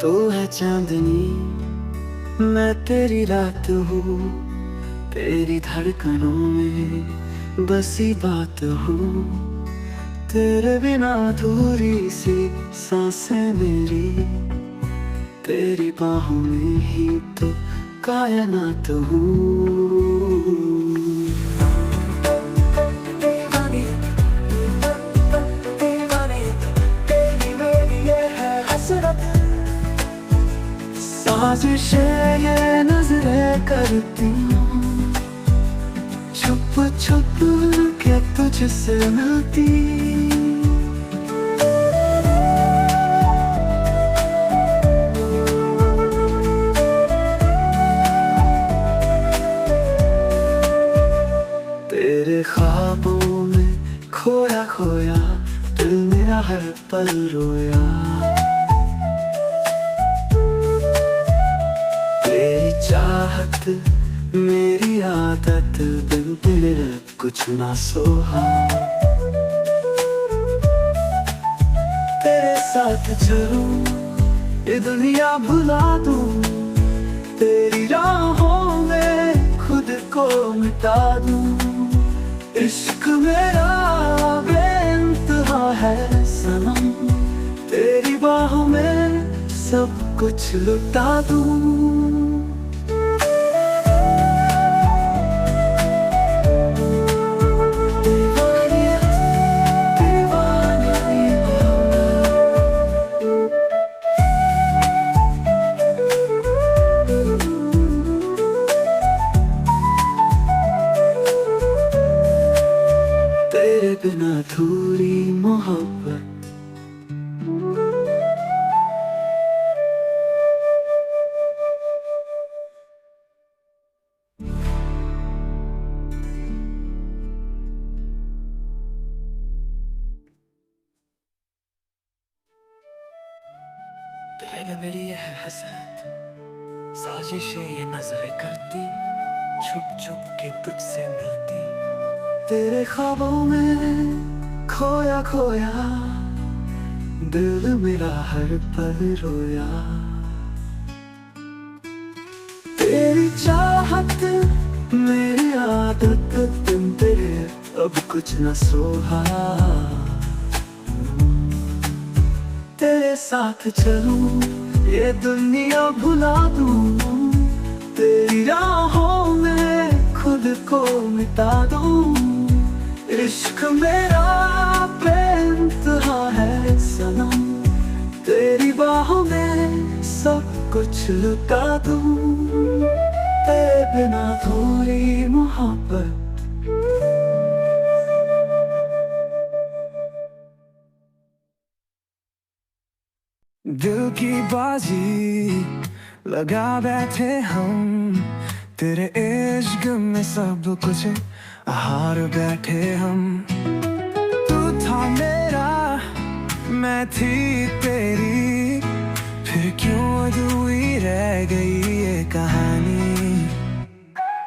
तो है चांदनी, मैं तेरी रात हूँ, तेरी धड़कनों में बसी बात हूँ। तेरे बिना अधूरी सी सांसें मेरी, तेरी बाहों में ही तो कायनात हूँ। साजिशें ये नजरें करती हूँ, छुप छुप के तुझसे मिलती। तेरे ख्वाबों में खोया खोया दिल मेरा हर पल रोया। चाहत मेरी आदत, बिन तेरे कुछ ना सोहा। तेरे साथ चलूं ये दुनिया भुला दूं, तेरी राहों में खुद को मिटा दूं। इश्क मेरा बेइंतहा है सनम, तेरी बाहों में सब कुछ लुटा दूं। तेरे बिना अधूरी मोहब्बत, तेरे मेरी ये है हसरत, साजिशें ये नजरें करती, छुप छुप के तुझसे मिलती। तेरे ख्वाबों में खोया खोया दिल मेरा हर पल रोया। तेरी चाहत मेरी आदत, बिन तेरे अब कुछ न सोहा। तेरे साथ चलूं ये दुनिया भुला दूं, तेरी राहों में खुद को मिटा दूं। इश्क मेरा बेइंतहा है सनम, तेरी बाहों में सब कुछ लुटा दूं। तेरे बिना थोड़ी मोहब्बत, दिल की बाजी लगा बैठे हम, तेरे इश्क में सब कुछ हार बैठे हम। तू था मेरा मैं थी तेरी, फिर क्यों अधूरी रह गई ये कहानी।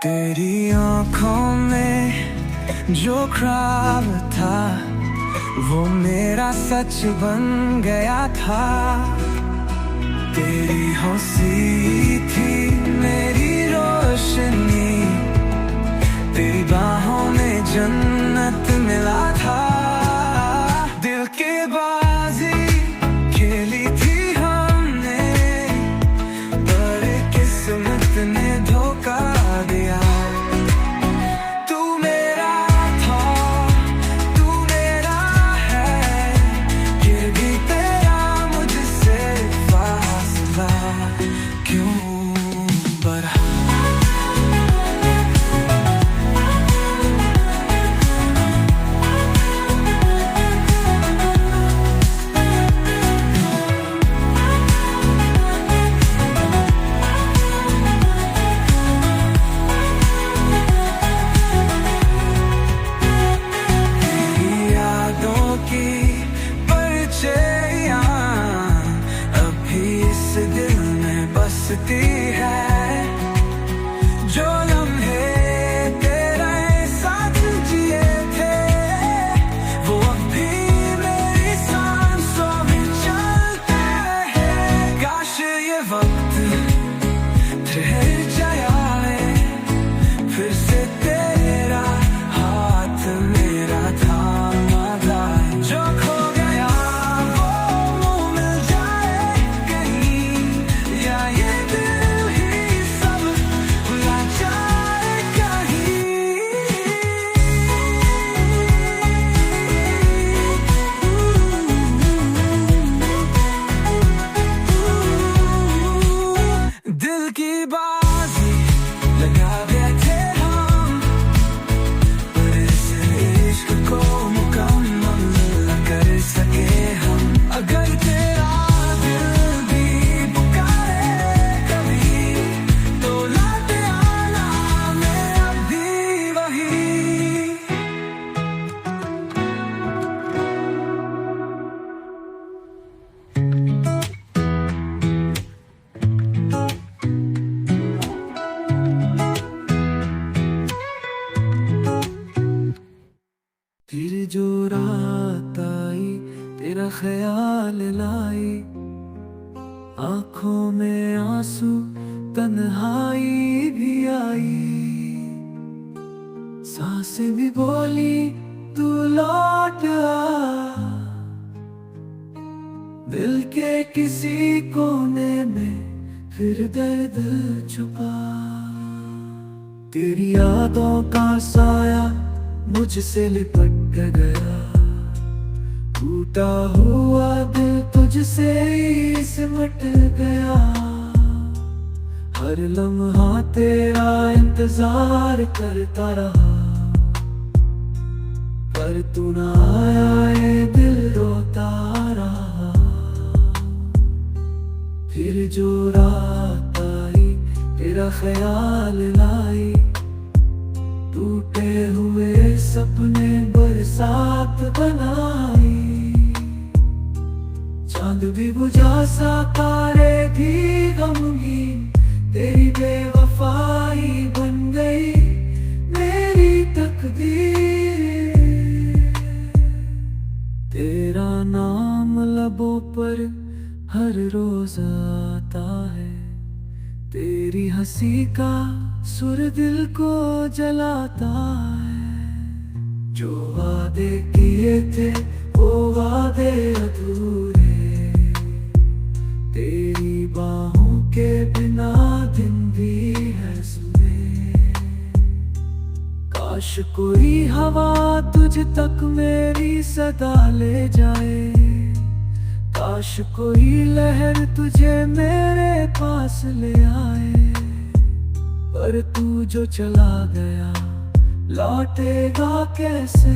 तेरी आँखों में जो ख्वाब था, वो मेरा सच बन गया था। तेरी हंसी थी मेरी रोशनी, तेरी बाहों में जन्नत मिला था। दिल की बाजी खेली थी हमने, बड़े किस्मत ने धोखा दिया। फिर जो रात आई तेरा ख्याल लाई, आंखों में आंसू तन्हाई भी आई, सांसें भी बोली तू लौट आ, दिल के किसी कोने में फिर दर्द छुपा। तेरी यादों का साया मुझसे लिपट गया, टूटा हुआ दिल तुझसे ही सिमट गया। हर लम्हा तेरा इंतजार करता रहा, पर तू ना आया, ये दिल रोता रहा। फिर जो रात आई तेरा ख्याल लाई, टूटे हुए सपने बरसात बनाई। चांद भी बुझा सा तारे भी गमगीन, तेरी बेवफाई बन गई मेरी तकदीर। तेरा नाम लबों पर हर रोज आता है, तेरी हंसी का सुर दिल को जलाता है। जो वादे किए थे वो वादे अधूरे, तेरी बाहों के बिना दिन भी है सुने। काश कोई हवा तुझ तक मेरी सदा ले जाए, काश कोई लहर तुझे मेरे पास ले आए। पर तू जो चला गया लौटेगा कैसे।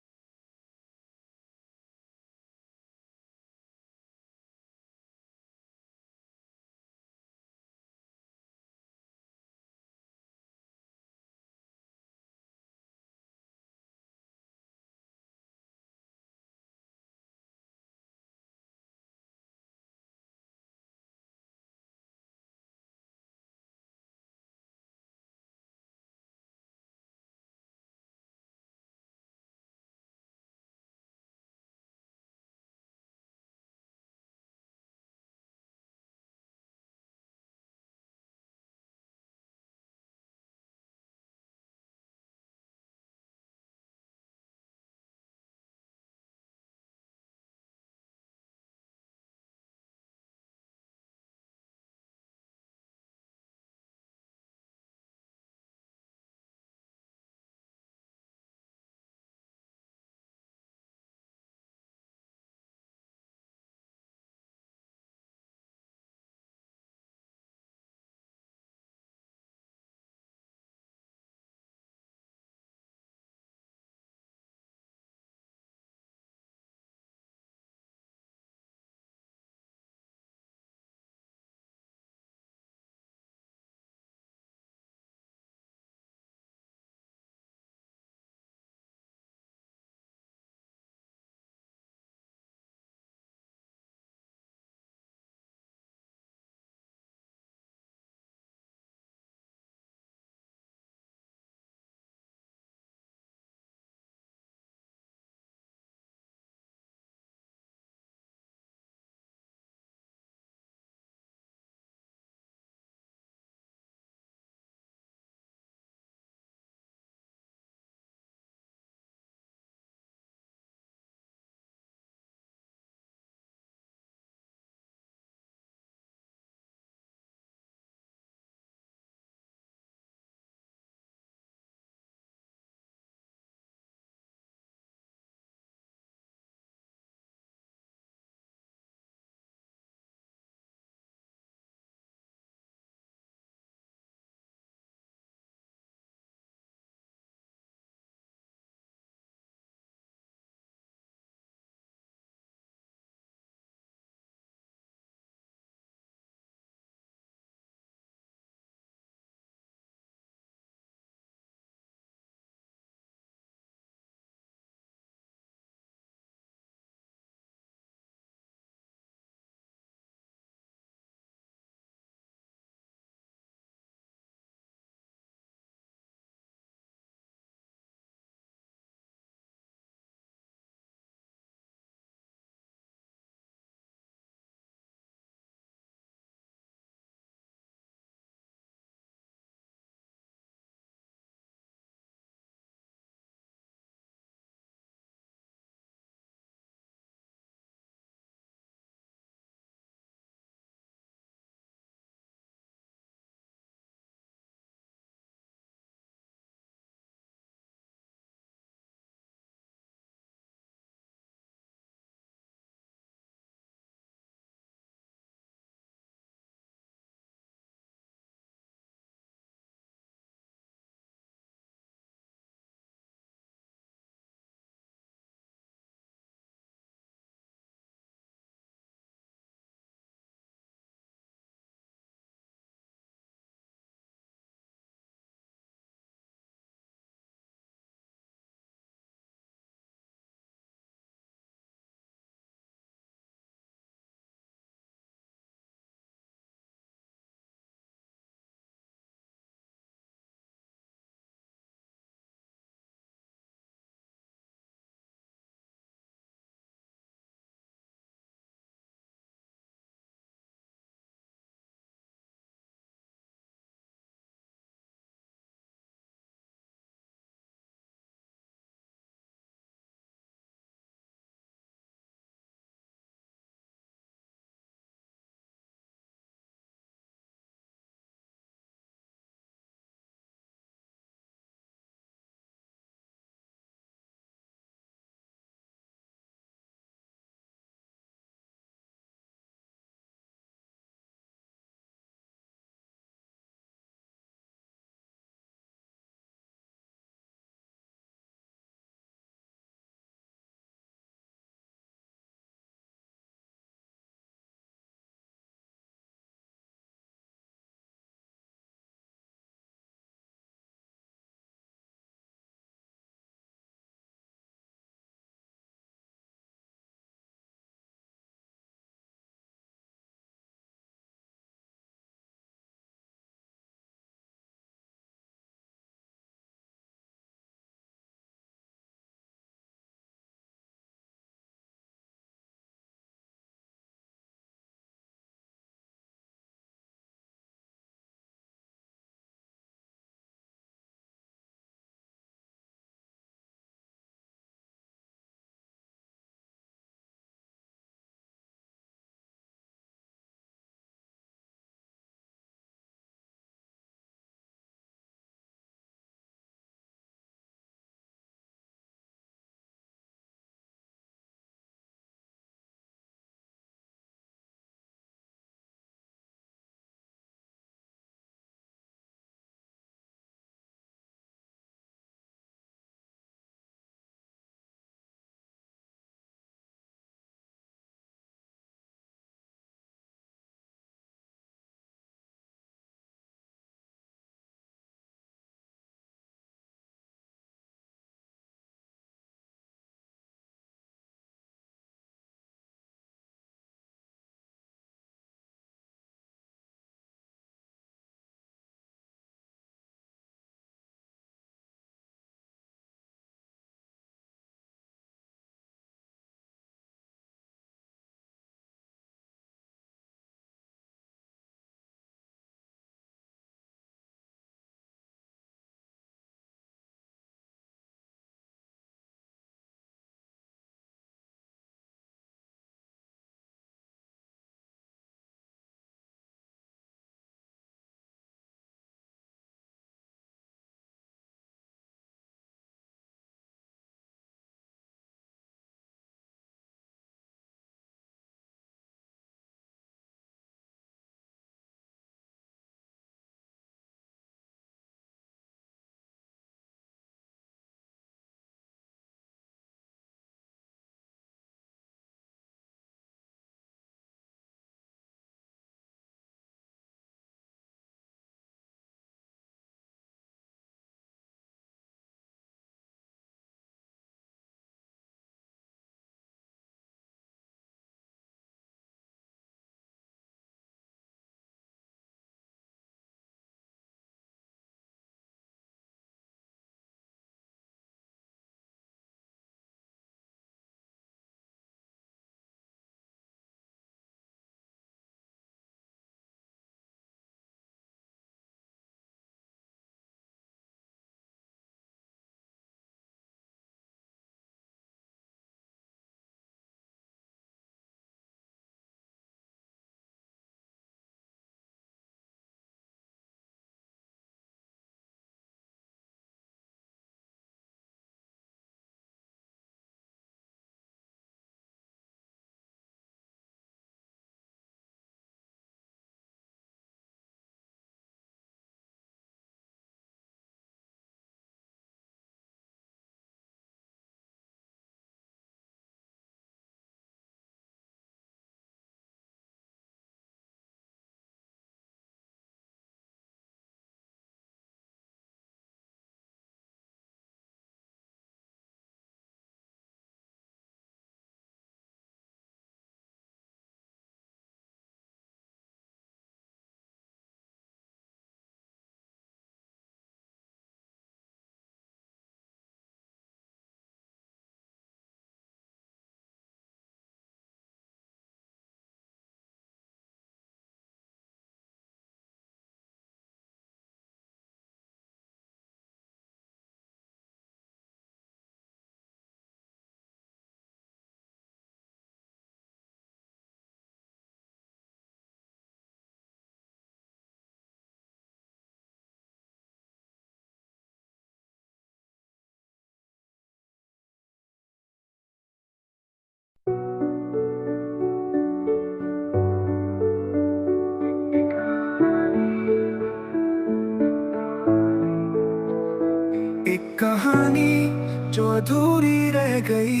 अधूरी रह गई।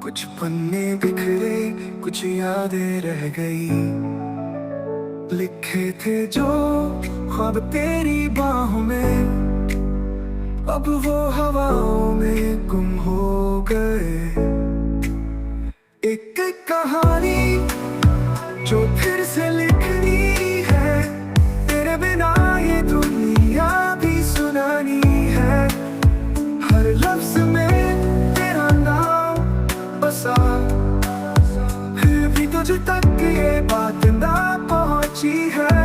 कुछ पन्ने बिखरे, कुछ यादें रह गई। लिखे थे जो ख्वाब तेरी बाहों में, अब वो हवाओं में गुम हो गए। एक एक कहानी जो फिर से लिखनी है, तेरे बिना ये दुनिया भी सुनानी है। हर लफ्ज में तेरा नाम बसा, फिर भी तुझ तक ये बात ना पहुंची है।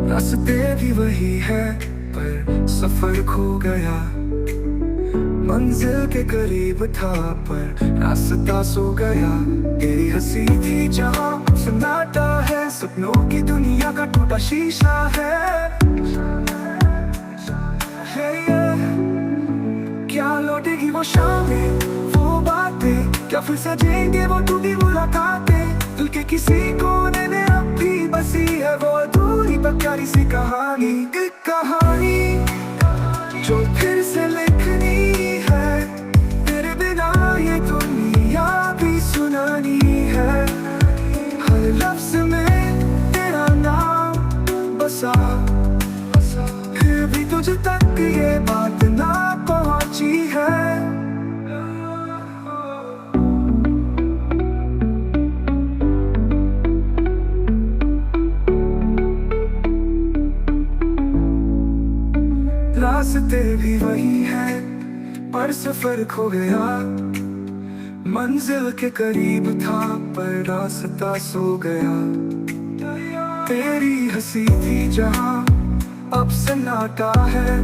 रास्ते भी वही है पर सफर खो गया। मंजिल के करीब था पर रास्ता सो गया। तेरी हंसी थी जहाँ सन्नाटा है, सपनों की दुनिया का टूटा शीशा है। क्या लौटेगी वो शामें, वो बातें, क्या फिर सजेंगे वो टूटी मुलाकातें। दिल के किसी कोने में अब भी बसी है वो अधूरी पर प्यारी सी कहानी। एक कहानी जो फिर से लिखनी है, तेरे बिना ये दुनिया भी सुनानी है। हर लफ्ज में तेरा नाम बसा, फिर भी तुझ तक ये बात ना पहुंची है। रास्ते भी वही है पर सफर खो गया। मंजिल के करीब था पर रास्ता सो गया। तेरी हंसी थी जहाँ अब सन्नाटा है,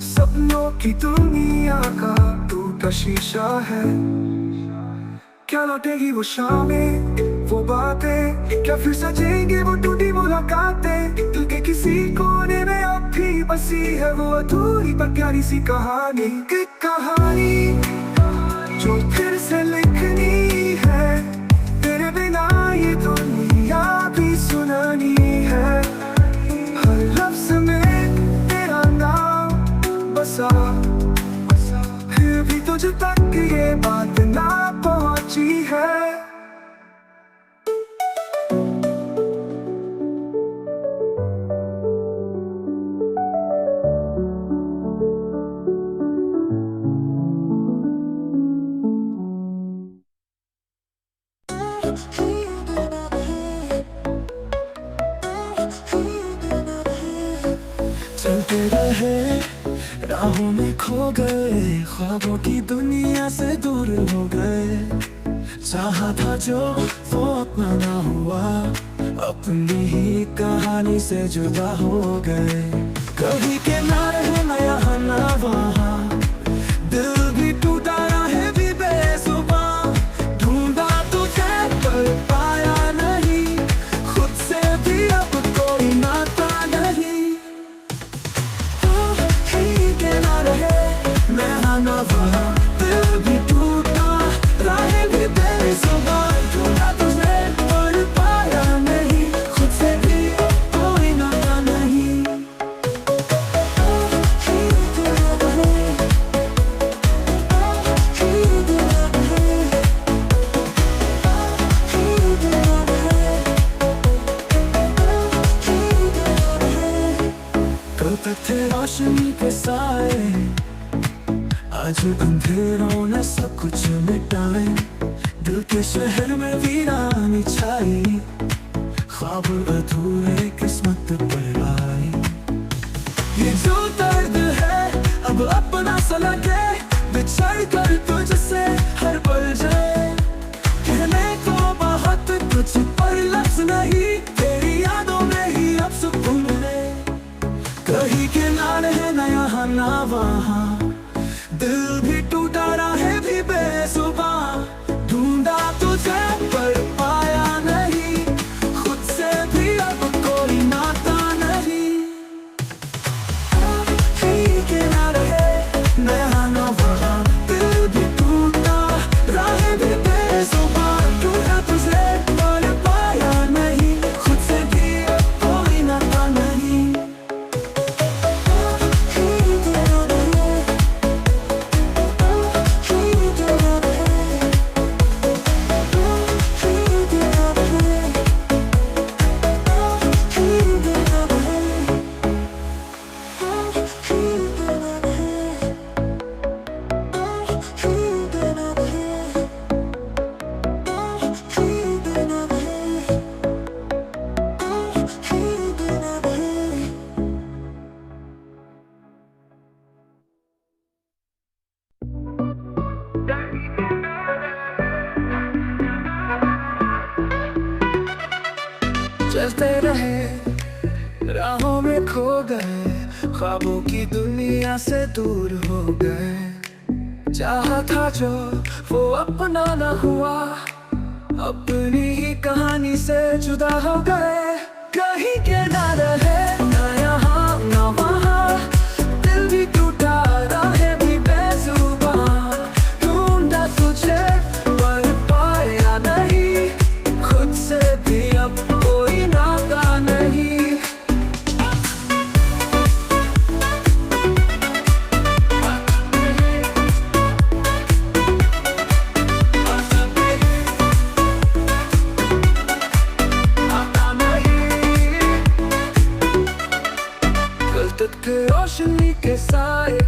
सपनों की दुनिया का टूटा शीशा है। क्या लौटेगी वो शामें, वो बातें, क्या फिर सजेंगे वो टूटी मुलाकातें। दिल के किसी कोने में अब भी बसी है वो अधूरी पर प्यारी सी कहानी। एक कहानी जो फिर से लिखनी है, तेरे बिना ये दुनिया भी सुनानी है। हर लफ्ज में तेरा नाम बसा, फिर भी तुझ तक ये बात ना पहुंची है। चलते रहे राहों में खो गए, ख्वाबों की दुनिया से दूर हो गए। चाहा था जो वो अपना ना हुआ, अपनी ही कहानी से जुदा हो गए। कभी किनारे ना यहाँ ना वहाँ, दिल भी टूटा रहे भी बेजुबां। ढूंढा तुझे पर पाया नहीं, खुद से भी अब कोई नाता नहीं। ना वहाँ दिल भी टूटा रहे भी बेजुबां। ढूंढा तुझे पर पाया नहीं, खुद से भी कोई नाता नहीं। कल तक थे रोशनी के साए, आज अंधेरों ने सब कुछ मिटाए। दिल के शहर में वीरानी छाई, ख्वाब अधूरे किस्मत पर आए। ये जो दर्द है अब अपना सा लगे, बिछड़ कर तुझसे हर पल जाए। कहने को बहुत कुछ पर लफ्ज नहीं, तेरी यादों में ही अब सुकून है। कहीं किनारे है ना यहाँ ना वहाँ, दिल भी टूटा रहे भी बेजुबां। ढूंढा तुझे पर पाया नहीं, खुद से भी अब कोई नाता नहीं। किनारे ना यहाँ ना वहाँ, दिल भी टूटा चलते रहे, राहों में खो गए, ख्वाबों की दुनिया से दूर हो गए। चाहा था जो वो अपना न हुआ, अपनी ही कहानी से जुदा हो गए। कहीं के ना रहे, ना यहाँ ना वहाँ, दिल भी टूटा, राहें भी बेजुबां। ढूंढा तुझे पर पाया नहीं, खुद से भी अब कोई नाता नहीं। रोशनी के साए,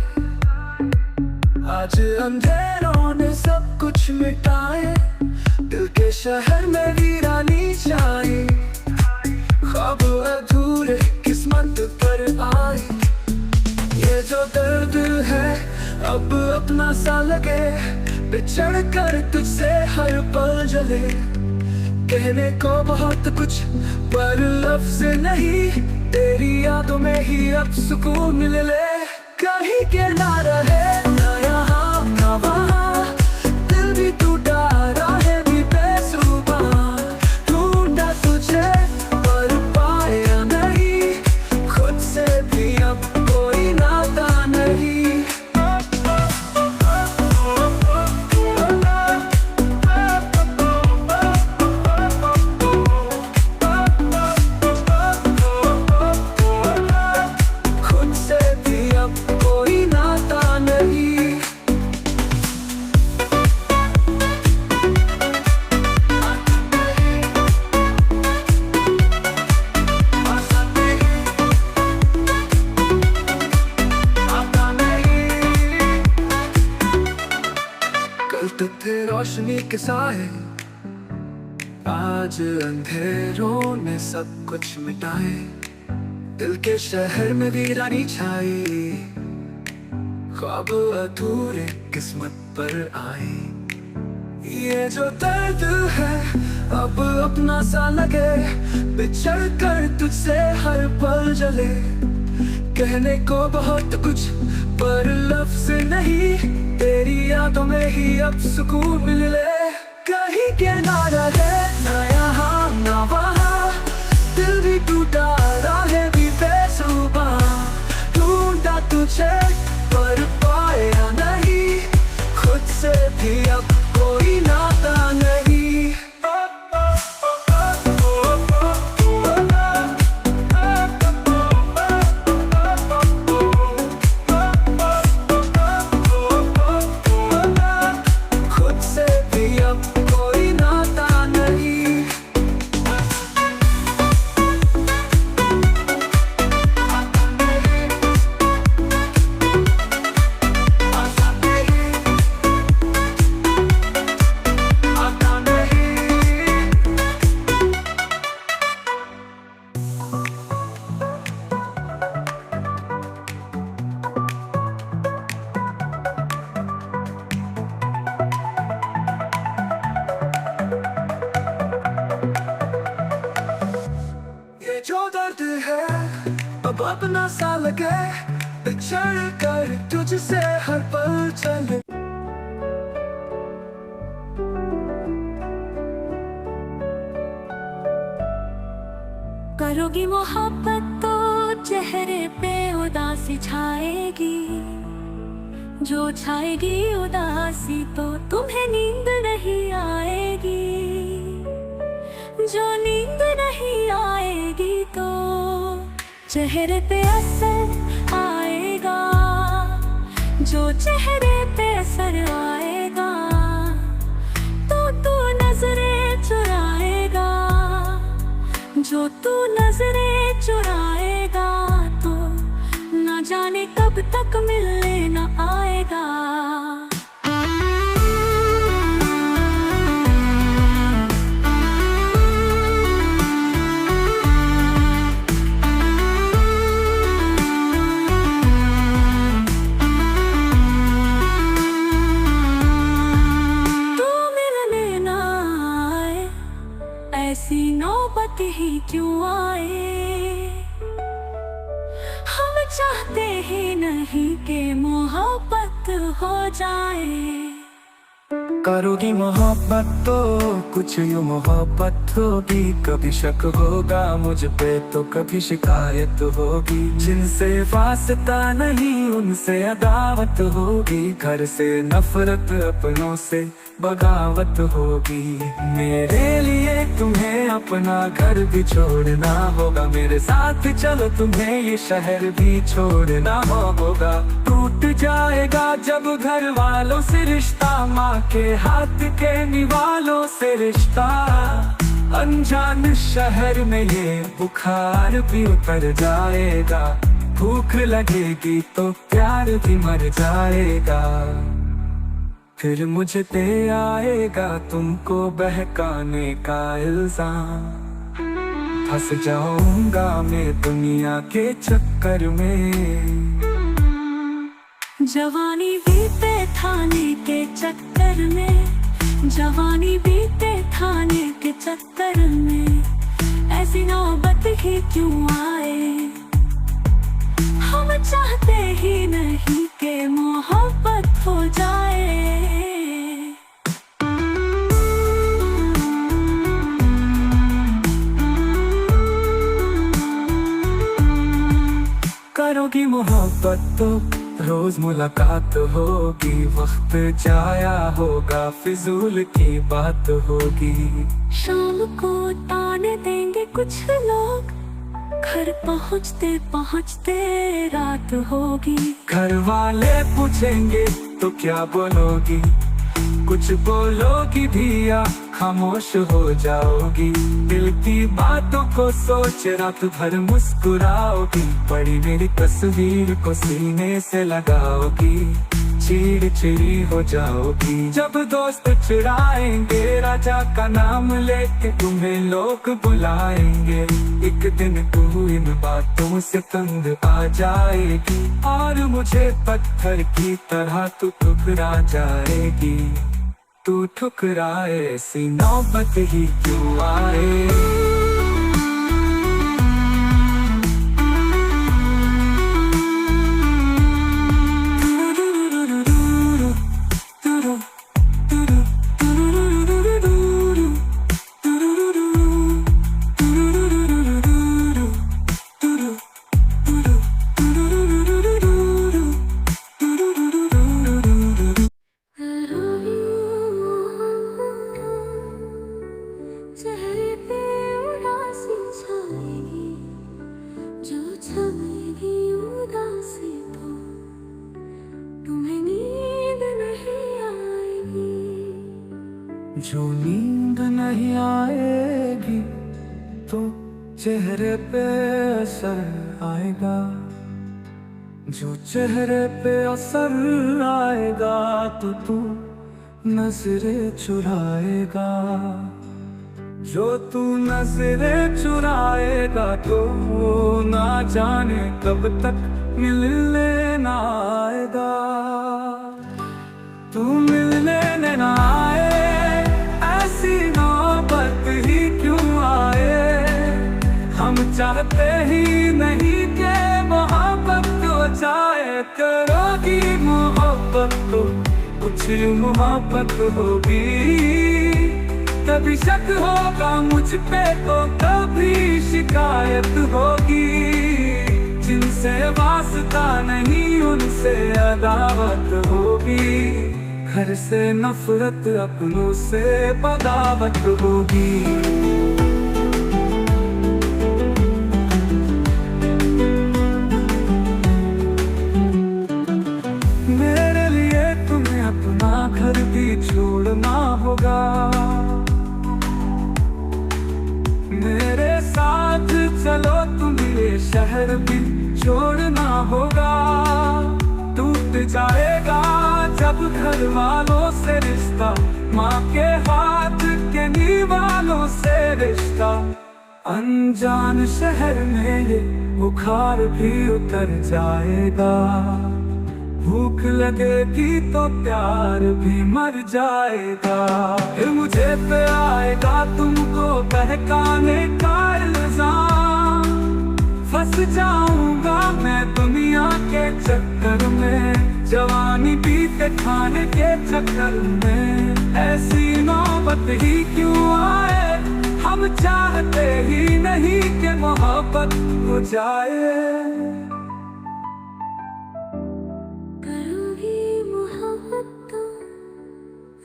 आज अंधेरों ने सब कुछ मिटाए। दिल के शहर में वीरानी छाई, ख्वाब अधूरे किस्मत पर आए। ये जो दर्द है अब अपना सा लगे, बिछड़ कर तुझसे हर पल जले। कहने को बहुत कुछ पर लफ्ज नहीं, तेरी यादों में ही अब सुकून मिल ले। कहीं के ना रहे, ना यहाँ ना वहाँ, दिल भी टूटा, राहें भी बेजुबां। ढूंढा तुझे पर पाया नहीं, खुद से भी अब कोई नाता नहीं। तो थे रोशनी के साए, आज अंधेरों ने सब कुछ मिटाए। दिल के शहर में वीरानी छाई, ख्वाब अधूरे किस्मत पर आए। ये जो दर्द है अब अपना सा लगे, बिछड़ कर तुझसे हर पल जले। कहने को बहुत कुछ पर लफ्ज नहीं, तेरी यादों में ही अब सुकून मिल ले। कहीं के ना रहे, ना यहाँ ना वहाँ, दिल भी टूटा, राहें भी बेजुबां। ढूंढा तुझे पर पाया नहीं, खुद से भी अब कोई नाता नहीं। जो दर्द है अब अपना सा लगे, बिछड़ कर तुझसे हर पल चले। करोगी मोहब्बत तो चेहरे पे उदासी छाएगी, जो छाएगी उदासी तो तुम्हें नींद नहीं आएगी। जो नींद नहीं आएगी तो चेहरे पे असर आएगा, जो चेहरे पे असर आएगा तो तू नजरें चुराएगा। जो तू नजरें चुराएगा तो न जाने कब तक मिलने न आएगा। बात ही क्यों आए। हम चाहते ही नहीं कि मोहब्बत हो जाए। करोगी मोहब्बत तो कुछ यूं मोहब्बत होगी, कभी शक होगा मुझ पे तो कभी शिकायत होगी। जिनसे वास्ता नहीं उनसे अदावत होगी, घर से नफरत अपनों से बगावत होगी। मेरे लिए तुम्हें अपना घर भी छोड़ना होगा, मेरे साथ चलो तुम्हें ये शहर भी छोड़ना होगा। टूट जाएगा जब घर वालों से रिश्ता, माँ के हाथ के निवालों से रिश्ता। अनजान शहर में ये बुखार भी उतर जाएगा, भूख लगेगी तो प्यार भी मर जाएगा। फिर मुझे दे आएगा तुमको बहकाने का इल्जाम, फंस जाऊंगा मैं दुनिया के चक्कर में। जवानी बीते थाने के चक्कर में, जवानी बीते थाने के चक्कर में, ऐसी नौबत ही क्यों आए। हम चाहते ही नहीं कि मोहब्बत हो जाए। करोगी मोहब्बत तो रोज मुलाकात होगी, वक्त जाया होगा फिजूल की बात होगी। शाम को ताने देंगे कुछ लोग, घर पहुँचते पहुँचते रात होगी। घर वाले पूछेंगे तो क्या बोलोगी, कुछ बोलोगी भी या खामोश हो जाओगी। दिल की बातों को सोच रात भर मुस्कुराओगी, बड़ी मेरी तस्वीर को सीने से लगाओगी। चिड़चिड़ी हो जाओगी जब दोस्त चिढ़ाएंगे, राजा का नाम लेके तुम्हें लोग बुलाएंगे। एक दिन तू इन बातों से तंग आ जाएगी, और मुझे पत्थर की तरह तू ठुकरा जाएगी। तू ठुकराए ऐसी नौबत ही क्यों आए। चेहरे पे उदासी छाएगी, जो छाएगी उदासी तो तुम्हें नींद नहीं आएगी। जो नींद नहीं आएगी तो चेहरे पे असर आएगा, जो चेहरे पे असर आएगा तो तू नजरें चुराएगा। जो तू नजरें चुराएगा तो वो ना जाने कब तक मिलने ना आएगा। तू मिलने ना आए, ऐसी नौबत ही क्यों आए। हम चाहते ही नहीं कि मोहब्बत हो जाए। करोगी मोहब्बत तो कुछ मोहब्बत होगी, कभी शक होगा मुझ पे तो कभी शिकायत होगी। जिनसे वास्ता नहीं उनसे अदावत होगी, घर से नफरत अपनों से बगावत होगी। मेरे लिए तुम्हें अपना घर भी छोड़ना होगा, मेरे साथ चलो तुम्हें ये शहर भी छोड़ना होगा। टूट जाएगा जब घर वालों से रिश्ता, माँ के हाथ के निवालों से रिश्ता। अनजान शहर में ये बुखार भी उतर जाएगा, भूख लगेगी तो प्यार भी मर जाएगा। फिर मुझे पे आएगा तुमको बहकाने का इल्जाम। फंस जाऊंगा मैं दुनिया के चक्कर में, जवानी बीते खाने के चक्कर में। ऐसी नौबत ही क्यों आए, हम चाहते ही नहीं कि मोहब्बत हो जाए। करोगी मोहब्बत तो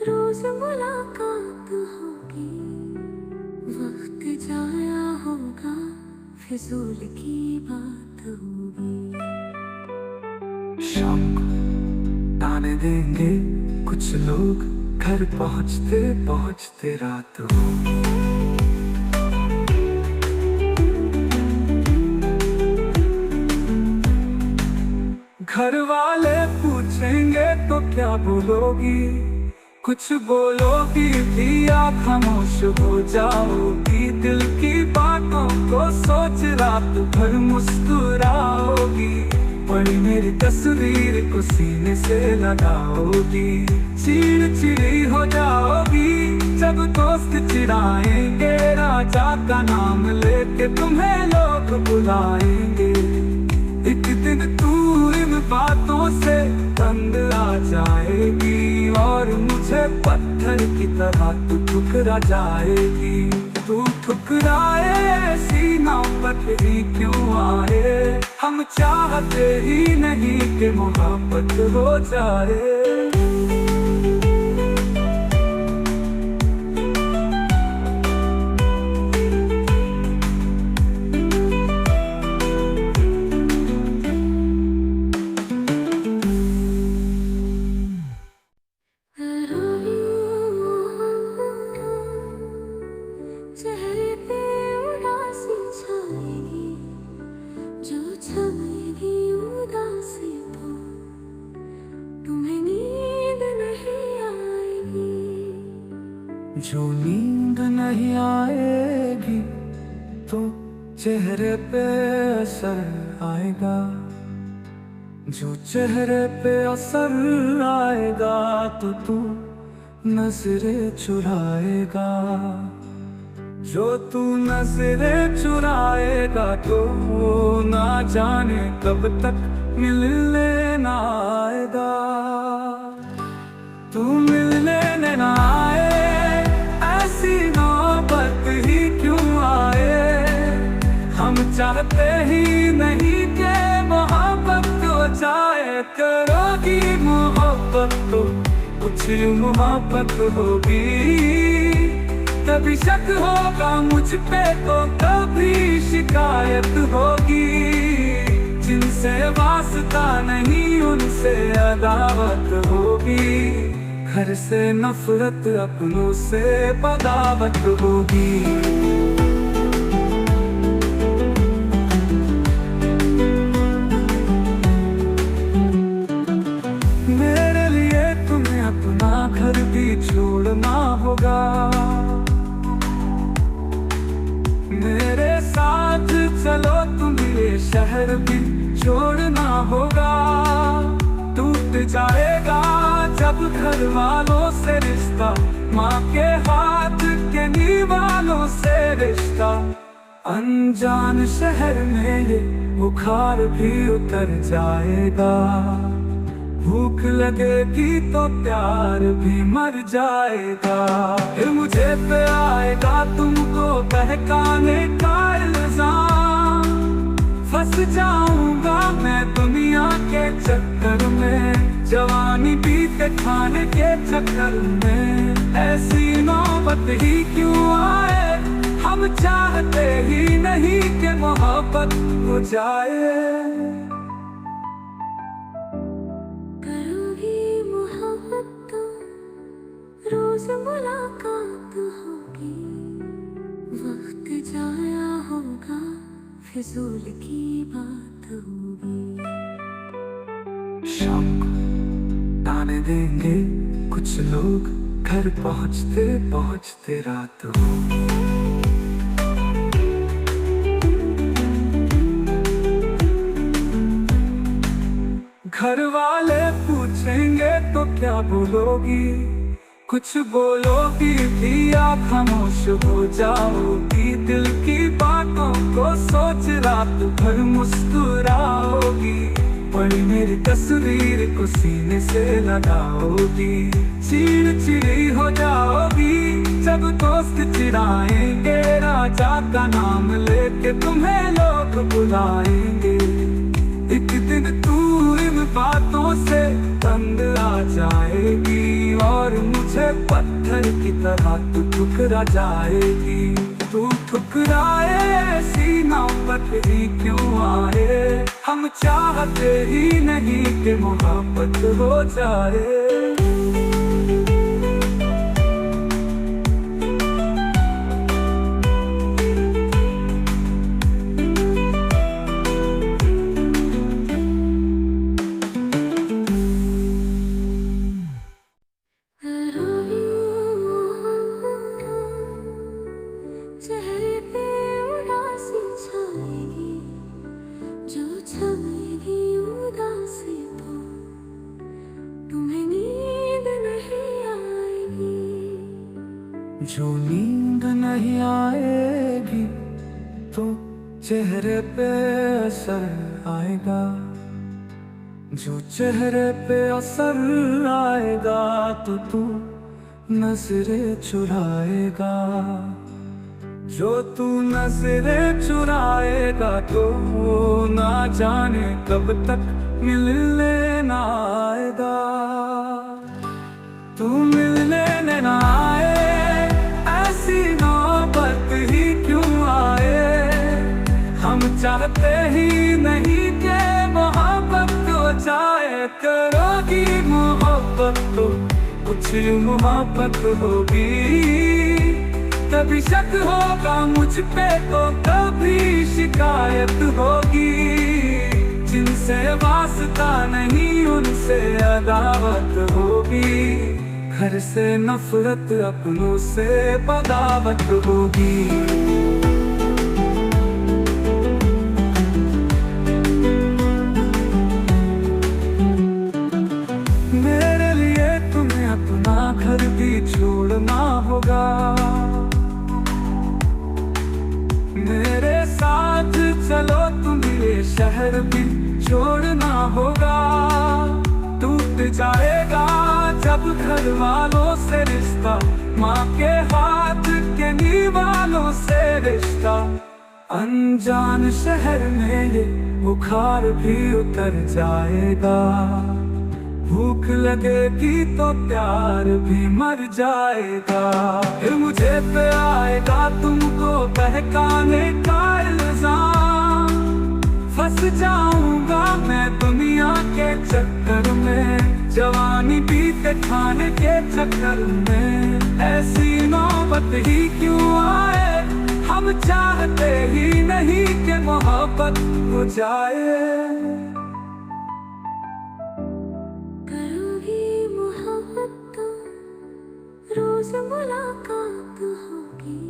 रोज मुलाकात होगी, वक्त जाया होगा फिजूल की बात होगी। शाम को ताने देंगे कुछ लोग, घर पहुँचते पहुँचते रात होगी। घर वाले पूछेंगे तो क्या बोलोगी, कुछ बोलोगी भी या खामोश हो जाओगी। दिल की बातों को सोच रात भर मुस्कुराओगी, पड़ी मेरी तस्वीर को सीने से लगाओगी। चिड़चिड़ी हो जाओगी जब दोस्त चिढ़ाएंगे, राजा का नाम लेके तुम्हें लोग बुलाएंगे। एक दिन तू इन बातों से तंग आ जाएगी, और मुझे पत्थर की तरह तू ठुकरा जाएगी। तू ठुकराए सीना पर ही क्यों आए, हम चाहते ही नहीं कि मोहब्बत हो जाए। चेहरे पे उदासी छाएगी, जो छाएगी उदासी तो तुम्हें नींद नहीं आएगी। जो नींद नहीं आएगी तो चेहरे पे असर आएगा, जो चेहरे पे असर आएगा तो तू नजरें चुराएगा। जो तू नजरें चुराएगा तो ना जाने कब तक मिलने ना आएगा। तू मिलने ना आए, ऐसी नौबत ही क्यों आए, हम चाहते ही नहीं कि मोहब्बत हो जाए। करोगी मोहब्बत तो कुछ मोहब्बत होगी, कभी शक होगा मुझ पे तो कभी शिकायत होगी। जिनसे वास्ता नहीं उनसे अदावत होगी, घर से नफरत अपनों से बगावत होगी। मेरे लिए तुम्हें अपना घर भी छोड़ना होगा, मेरे साथ चलो तुम्हें ये शहर भी छोड़ना होगा। टूट जाएगा जब घर वालों से रिश्ता, माँ के हाथ के निवालों से रिश्ता। अनजान शहर में ये बुखार भी उतर जाएगा, भूख लगेगी तो प्यार भी मर जाएगा। फिर मुझे पे आएगा तुमको बहकाने का इल्जाम। फंस जाऊंगा मैं दुनिया के चक्कर में, जवानी बीते खाने के चक्कर में। ऐसी नौबत ही क्यों आए, हम चाहते ही नहीं कि मोहब्बत हो जाए। रोज मुलाकात होगी, वक्त जाया होगा फिजूल की बात होगी। शाम को ताने देंगे कुछ लोग, घर पहुँचते पहुँचते रात होगी। घर वाले क्या बोलोगी? कुछ बोलोगी भी या खामोश हो जाओगी? दिल की बातों को सोच रात भर मुस्कुराओगी, पड़ी मेरी तस्वीर को सीने से लगाओगी। चिड़चिड़ी हो जाओगी जब दोस्त चिढ़ाएंगे, राजा का नाम लेके तुम्हें लोग बुलाएंगे। एक दिन तू इन बातों से तंग आ जाएगी और मुझे पत्थर की तरह तू ठुकरा जाएगी। तू ठुकराए ऐसी नौबत ही क्यों आए? हम चाहते ही नहीं कि मोहब्बत हो जाए। चेहरे पे उदासी छाएगी, जो छाएगी उदासी तो तुम्हें नींद नहीं आएगी। जो नींद नहीं आएगी तो चेहरे पे असर आएगा, जो चेहरे पे असर आएगा तो तू नजरें चुराएगा। जो तू नजरें चुराएगा तो ना जाने कब तक मिलने ना आएगा। तू मिलने ना आए, ऐसी नौबत ही क्यों आए? हम चाहते ही नहीं कि मोहब्बत हो जाए। करोगी मोहब्बत तो कुछ मोहब्बत होगी, कभी शक होगा मुझ पे तो कभी शिकायत होगी। जिनसे वास्ता नहीं उनसे अदावत होगी, घर से नफरत अपनों से बगावत होगी। मेरे लिए तुम्हें अपना घर भी छोड़ना होगा, मेरे साथ चलो तुम्हें ये शहर भी छोड़ना होगा। टूट जाएगा जब घर वालों से रिश्ता, माँ के हाथ के निवालों से रिश्ता। अनजान शहर में ये बुखार भी उतर जाएगा, भूख लगेगी तो प्यार भी मर जाएगा। फिर मुझे पे आएगा तुमको बहकाने का इल्जाम, फंस जाऊंगा मैं दुनिया के चक्कर में, जवानी बीते खाने के चक्कर में। ऐसी नौबत ही क्यों आए? हम चाहते ही नहीं कि मोहब्बत हो जाए। रोज मुलाकात होगी,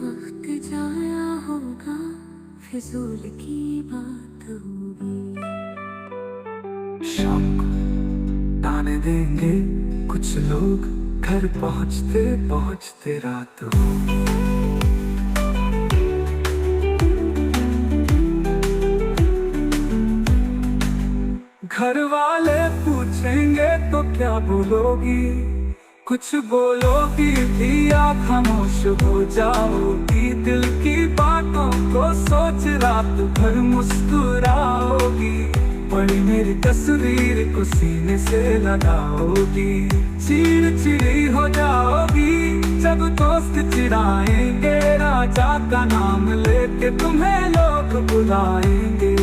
वक्त जाया होगा, फिजूल की बात होगी। शाम को ताने देंगे कुछ लोग, घर पहुँचते पहुँचते रात होगी। घर वाले पूछेंगे तो क्या बोलोगी? कुछ बोलोगी भी या खामोश हो जाओगी? दिल की बातों को सोच रात भर मुस्कुराओगी, पड़ी मेरी तस्वीर को सीने से लगाओगी। चिड़चिड़ी हो जाओगी जब दोस्त चिढ़ाएंगे, राजा का नाम लेके तुम्हें लोग बुलाएंगे।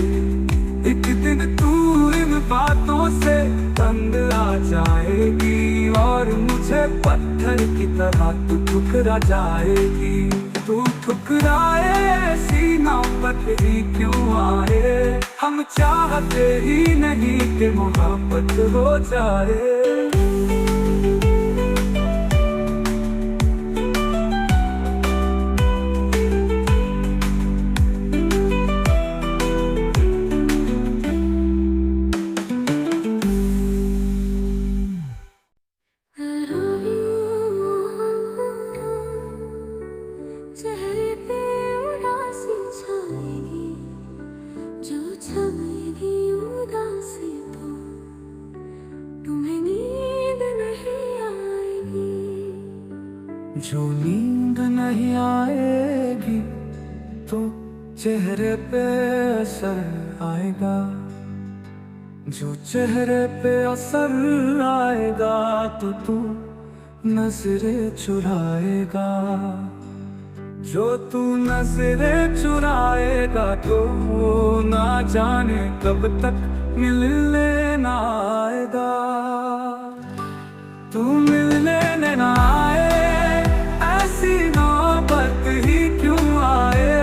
एक दिन तू इन बातों से तंग आ जाएगी और मुझे पत्थर की तरह तू ठुकरा जाएगी। तू ठुकराए ऐसी नौबत ही क्यों आए? हम चाहते ही नहीं कि मोहब्बत हो जाए। नींद नहीं आएगी तो चेहरे पे असर आएगा, जो चेहरे पे असर आएगा तो तू नजरें चुराएगा, जो तू नजरें चुराएगा तो ना जाने कब तक मिलने ना आएगा। तू मिलने ना आए, ऐसी नौबत ही क्यों आए,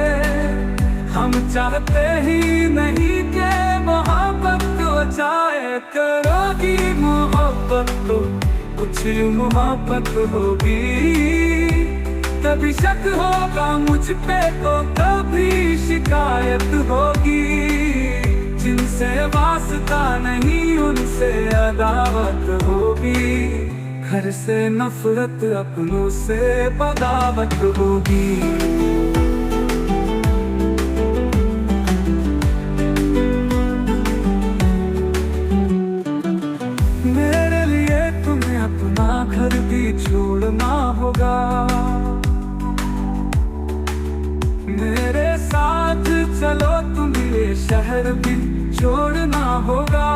हम चाहते ही नहीं कि मोहब्बत हो जाए। करोगी मोहब्बत तो कुछ मोहब्बत होगी, कभी शक होगा मुझ पे तो कभी शिकायत होगी, जिनसे वास्ता नहीं उनसे अदावत होगी, घर से नफरत अपनों से बगावत होगी। मेरे लिए तुम्हें अपना घर भी छोड़ना होगा, मेरे साथ चलो तुम्हें ये शहर भी छोड़ना होगा।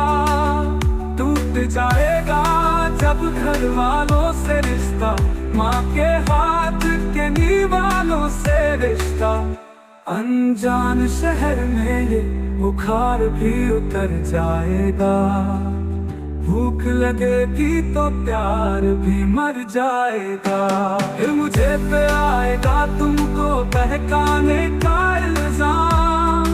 टूट जाएगा जब घर वालों से रिश्ता, माँ के हाथ के निवालों से रिश्ता, अनजान शहर में ये बुखार भी उतर जाएगा, भूख लगेगी तो प्यार भी मर जाएगा। फिर मुझे पे आएगा तुमको बहकाने का इल्जाम,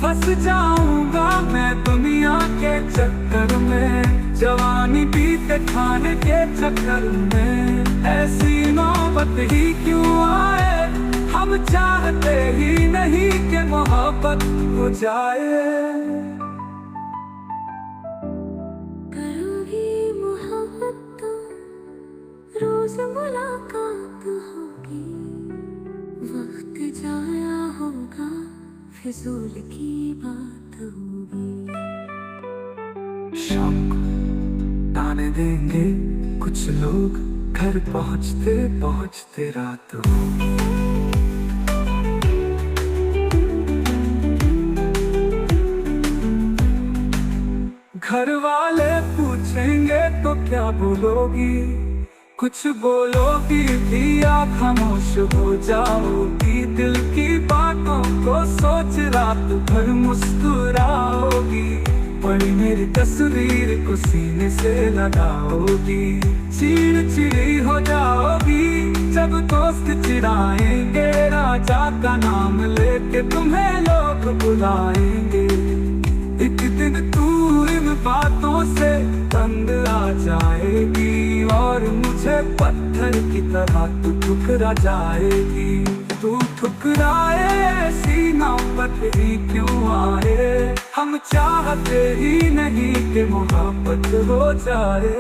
फंस जाऊंगा मैं दुनिया के चक्कर में, जवानी बीते खाने के चक्कर में। ऐसी नौबत ही क्यों आए, हम चाहते ही नहीं कि मोहब्बत हो जाए। रोज मुलाकात होगी, वक्त जाया होगा, फिजूल की बात होगी। शाम को ताने देंगे कुछ लोग, घर पहुँचते पहुँचते रात होगी। घर वाले पूछेंगे तो क्या बोलोगी, कुछ बोलोगी भी या खामोश हो जाओगी, दिल की बातों को सोच रात भर मुस्कुराओगी, पड़ी मेरी तस्वीर को सीने से लगाओगी, चिड़चिड़ी हो जाओगी जब दोस्त चिढ़ाएंगे, राजा का नाम लेके तुम्हें लोग बुलाएंगे। एक दिन तू इन बातों से तंग आ जाएगी और मुझे पत्थर की तरह तू ठुकरा जाएगी। तू ठुकराए ऐसी नौबत ही क्यों आए, हम चाहते ही नहीं कि मोहब्बत हो जाए।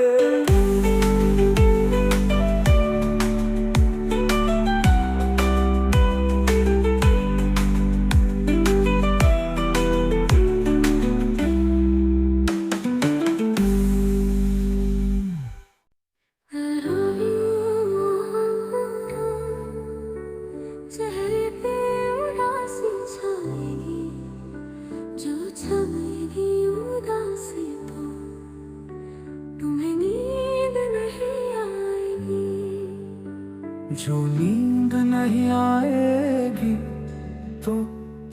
चेहरे पे उदासी छाएगी, जो छाएगी उदासी तो तुम्हें नींद नहीं आएगी। जो नींद नहीं आएगी तो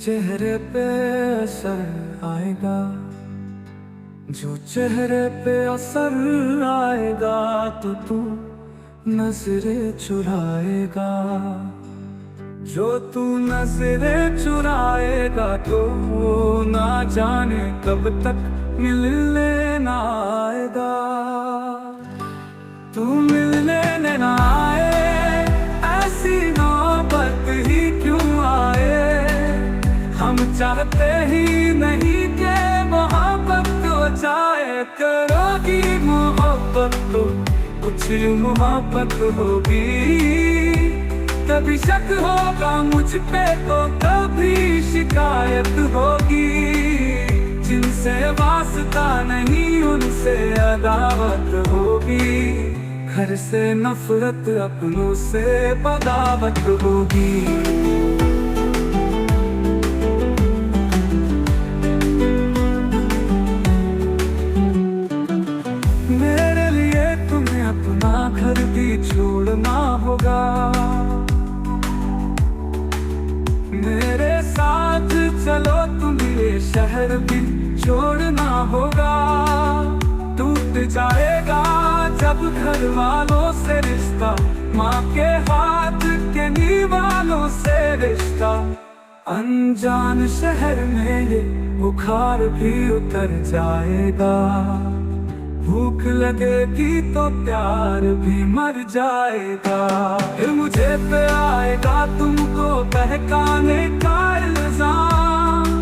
चेहरे पे असर आएगा, जो चेहरे पे असर आएगा तो तू नजरें चुराएगा, जो तू नजरें चुराएगा तो ना जाने कब तक मिलने ना आएगा। तू मिलने ना आए, ऐसी नौबत ही क्यों आए, हम चाहते ही नहीं कि मोहब्बत हो जाए। करोगी मोहब्बत तो कुछ मोहब्बत होगी, कभी शक होगा मुझ पे तो कभी शिकायत होगी, जिनसे वास्ता नहीं उनसे अदावत होगी, घर से नफरत अपनों से बगावत होगी। मेरे लिए तुम्हें अपना घर भी छोड़ना होगा, मेरे साथ चलो तुम्हें ये शहर भी छोड़ना होगा। टूट जाएगा जब घर वालों से रिश्ता, माँ के हाथ के निवालों से रिश्ता। अनजान शहर में ये बुखार भी उतर जाएगा, भूख लगेगी तो प्यार भी मर जाएगा। फिर मुझे पे आएगा तुमको बहकाने का इल्जाम,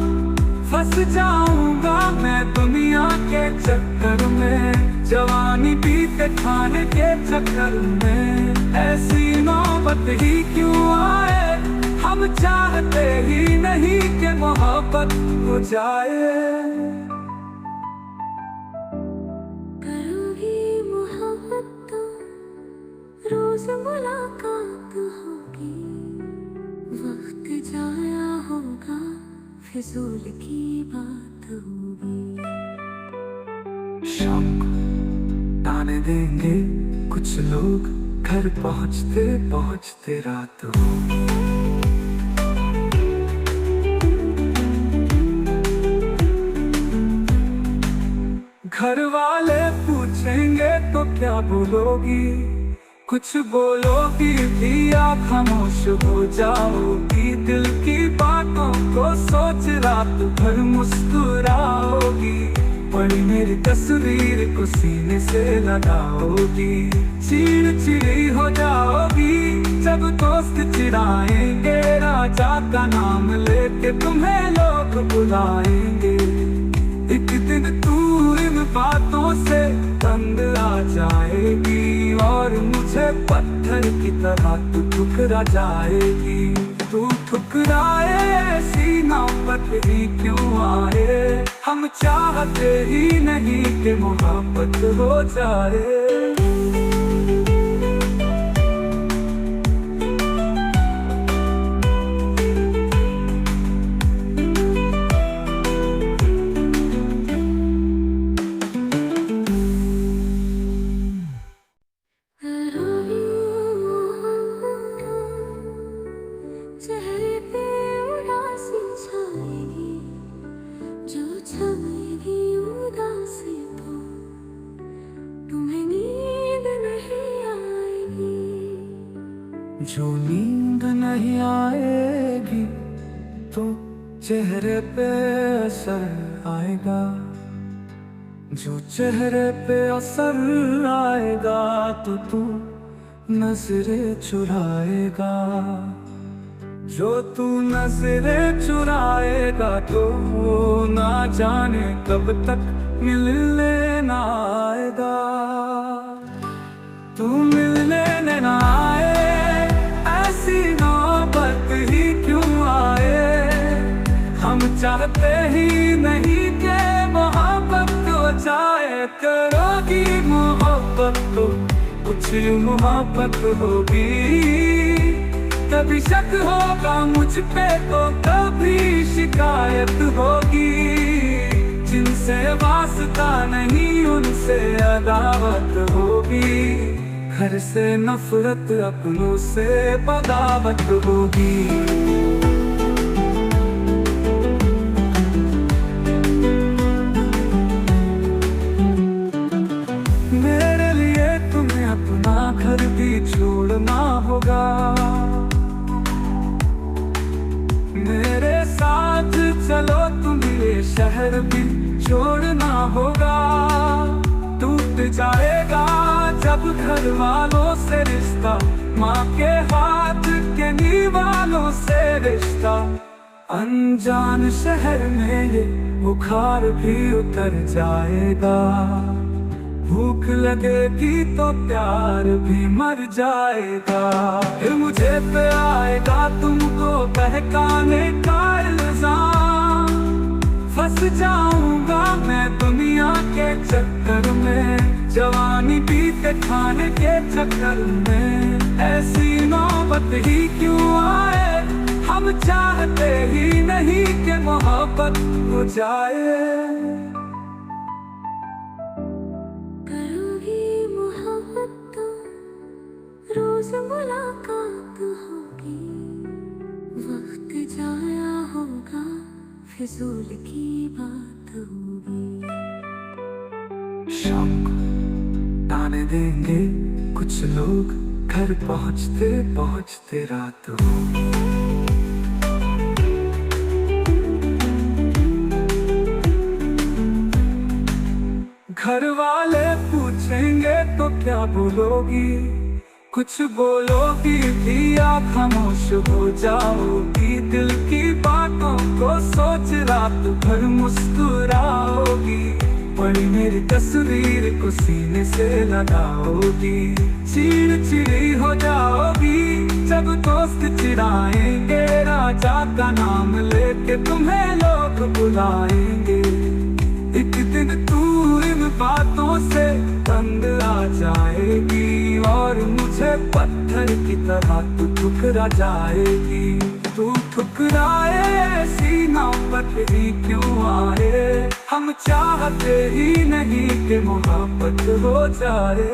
फंस जाऊंगा मैं दुनिया के चक्कर में, जवानी पीते खाने के चक्कर में। ऐसी नौबत ही क्यों आए, हम चाहते ही नहीं कि मोहब्बत हो जाए। रोज मुलाकात होगी, वक्त जाया होगा, फिजूल की बात होगी। शाम को ताने देंगे कुछ लोग, घर पहुँचते पहुँचते रात होगी। घर वाले पूछेंगे तो क्या बोलोगी, कुछ बोलोगी भी आप खामोश हो जाओगी। दिल की बातों को सोच रात भर मुस्कुराओगी, पड़ी मेरी तस्वीर को सीने से लगाओगी। चिड़चिड़ी हो जाओगी जब दोस्त चिढ़ाएंगे, राजा का नाम लेके तुम्हें लोग बुलाएंगे। एक दिन तू इन बातों से तंग आ जाएगी, और मुझे पत्थर की तरह तू ठुकरा जाएगी। तू ठुकराए ऐसी नौबत ही क्यों आए, हम चाहते ही नहीं कि मोहब्बत हो जाए। चेहरे पे उदासी छाएगी, जो छाएगी उदासी तो तुम्हें नींद नहीं आएगी। जो नींद नहीं आएगी तो चेहरे पे असर आएगा, जो चेहरे पे असर आएगा तो तू नजरें चुराएगा। जो तू नजरें चुराएगा तो ना जाने कब तक मिलने ना आएगा। तू मिलने ना आए, ऐसी नौबत ही क्यों आए, हम चाहते ही नहीं कि मोहब्बत हो जाए। करोगी मोहब्बत तो कुछ मोहब्बत होगी, कभी शक होगा मुझ पे तो कभी शिकायत होगी। जिनसे वास्ता नहीं उनसे अदावत होगी, घर से नफरत अपनों से बगावत होगी। मेरे लिए तुम्हें अपना घर भी छोड़ना होगा, मेरे साथ चलो तुम्हें शहर भी छोड़ना होगा। टूट जाएगा जब घर वालों से रिश्ता, माँ के हाथ के निवालों से रिश्ता। अनजान शहर में ये बुखार भी उतर जाएगा, भूख लगेगी तो प्यार भी मर जाएगा। फिर मुझे पे आएगा तुमको बहकाने का इल्जाम, फंस जाऊंगा मैं दुनिया के चक्कर में, जवानी बीते खाने के चक्कर में ऐसी नौबत ही क्यों आए। हम चाहते ही नहीं कि मोहब्बत हो जाए। करोगी मोहब्बत तो रोज मुलाकात होगी, वक्त जाया होगा फिजूल की बात होगी। शाम को ताने देंगे कुछ लोग, घर पहुंचते पहुंचते रात होगी। घर वाले पूछेंगे तो क्या बोलोगी, कुछ बोलोगी भी आप खामोश हो जाओगी। दिल की बातों को सोच रात भर मुस्कुराओगी। पड़ी मेरी तस्वीर को सीने से लगाओगी। चिड़चिड़ी हो जाओगी जब दोस्त चिढ़ाएंगे। राजा का नाम लेके तुम्हें लोग बुलाएंगे। एक दिन तू इन बातों से तंग आ जाएगी और मुझे पत्थर की तरह तू ठुकरा जाएगी। तू ठुकराए ऐसी नौबत ही क्यों आए। हम चाहते ही नहीं कि मोहब्बत हो जाए।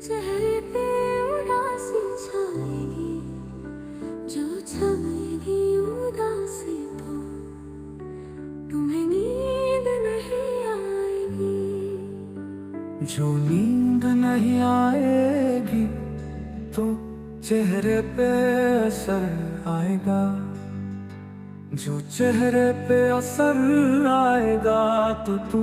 चेहरे पे उदासी छाएगी, जो छाएगी उदासी तो तुम्हें नींद नहीं आएगी। जो नींद नहीं आएगी तो चेहरे पे असर आएगा। जो चेहरे पे असर आएगा तो तू